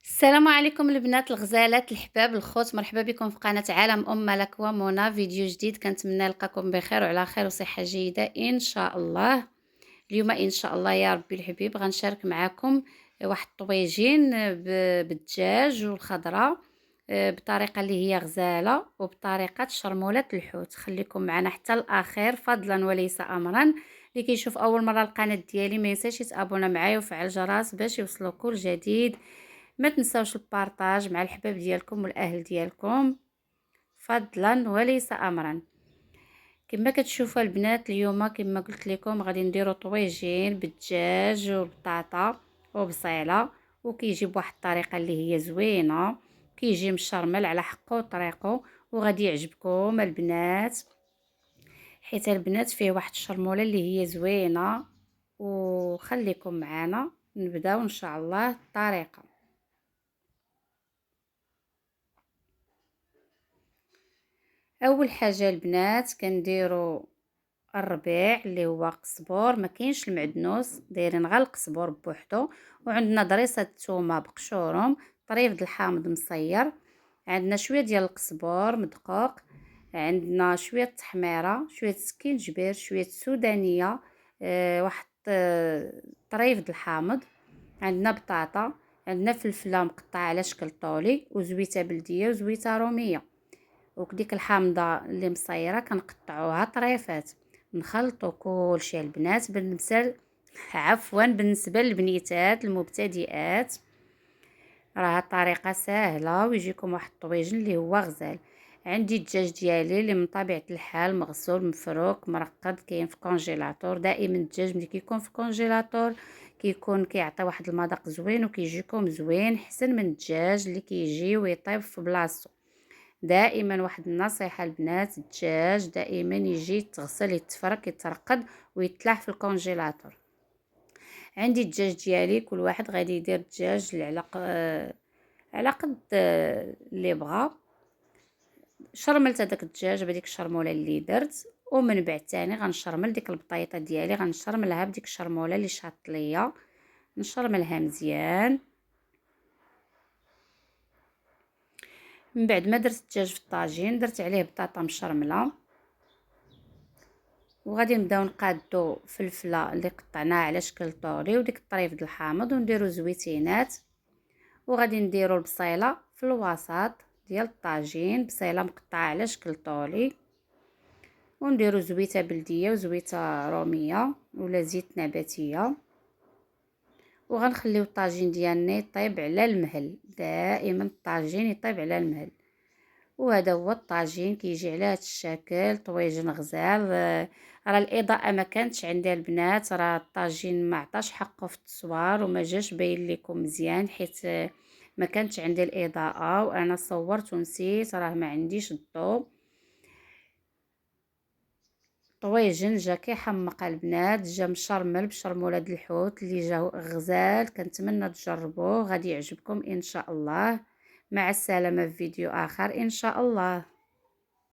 السلام عليكم البنات الغزالات الحباب الخوت، مرحبا بكم في قناة عالم ملك ومنى. فيديو جديد، كنتمنى نلقاكم بخير وعلى خير وصحة جيدة ان شاء الله. اليوم ان شاء الله يا ربي الحبيب غنشارك معكم واحد الطويجين بالدجاج والخضره، بطريقه اللي هي غزاله وبطريقه شرموله الحوت. خليكم معنا حتى الاخير فضلا وليس امرا. اللي كيشوف اول مره القناه ديالي ما ينساش يتابونا معايا ويفعل الجرس باش يوصلوا كل جديد. ما تنساوش البارطاج مع الحباب ديالكم والاهل ديالكم فضلا وليس امرا. كما كتشوفوا البنات، اليوم كما قلت لكم غادي نديروا طويجين بالدجاج والبطاطا وبصيله، وكيجي بواحد الطريقه اللي هي زوينه، كيجي مشرمل على حقه وطريقه، وغادي يعجبكم البنات، حيت البنات فيه واحد الشرموله اللي هي زوينه. وخليكم معنا نبداو ان شاء الله الطريقه. اول حاجه البنات كنديروا الربيع اللي هو قزبور، ما كاينش المعدنوس، دايرين غير القزبور بوحدو. وعندنا ضريسه الثومه بقشورهم، طريف د الحامض مصير، عندنا شويه ديال القزبور مدقوق، عندنا شويه تحميره، شويه سكينجبير، شويه سودانيه، واحد طريف د الحامض، عندنا بطاطا، عندنا فلفله مقطعه على شكل طولي، وزويته بلديه وزويته روميه. وديك الحامضه اللي مصيره كنقطعوها طريفات. نخلطوا كلشي البنات بالنسبه للبنيتات المبتدئات راه الطريقه سهله ويجيكم واحد الطويجن اللي هو غزال. عندي الدجاج ديالي اللي من طبيعه الحال مغسول مفروك مرقد، كاين في كونجيلاتور. دائما الدجاج ملي كيكون في كونجيلاتور كيكون كيعطي واحد المذاق زوين وكيجيكم زوين حسن من الدجاج اللي كيجي ويطيب في بلاصتو. دائما واحد النصيحه البنات، الدجاج دائما يجي يتغسل يتفرك يترقد ويتلاح في الكونجيلاتور. عندي الدجاج ديالي، كل واحد غادي يدير الدجاج اللي على قد اللي بغى. شرملت هذاك الدجاج بديك الشرموله اللي درت، ومن بعد تاني غنشرمل ديك البطيطه ديالي، غنشرملها بديك الشرموله اللي شاط ليا، نشرملها مزيان. من بعد ما درت الدجاج في الطاجين درت عليه بطاطا مشرمله، وغادي نبداو نقادو فلفله اللي قطعناها على شكل طوري وديك الطريف د الحامض، ونديرو زويتينات، وغادي نديرو البصيله في الوسط ديال الطاجين، بصيله مقطعه على شكل طولي، ونديرو زويته بلديه وزويته روميه ولا زيت نباتيه. وغنخليو الطاجين ديالنا يطيب على المهل، دائما الطاجين يطيب على المهل. وهذا هو الطاجين كيجي على هذا الشكل، طويجن غزال. راه الاضاءه ما كانتش عندي البنات، راه الطاجين ما عطاش حقه في التصوير وما جاش باين لكم مزيان حيت ما كانتش عندي الاضاءه، وانا صورت ونسيت، راه ما عنديش الضوء. طويجن جا كيحمق البنات، جا مشرمل بشرموله د الحوت اللي جاو غزال. كنتمنى تجربوه، غادي يعجبكم ان شاء الله. مع السلامه في فيديو اخر ان شاء الله.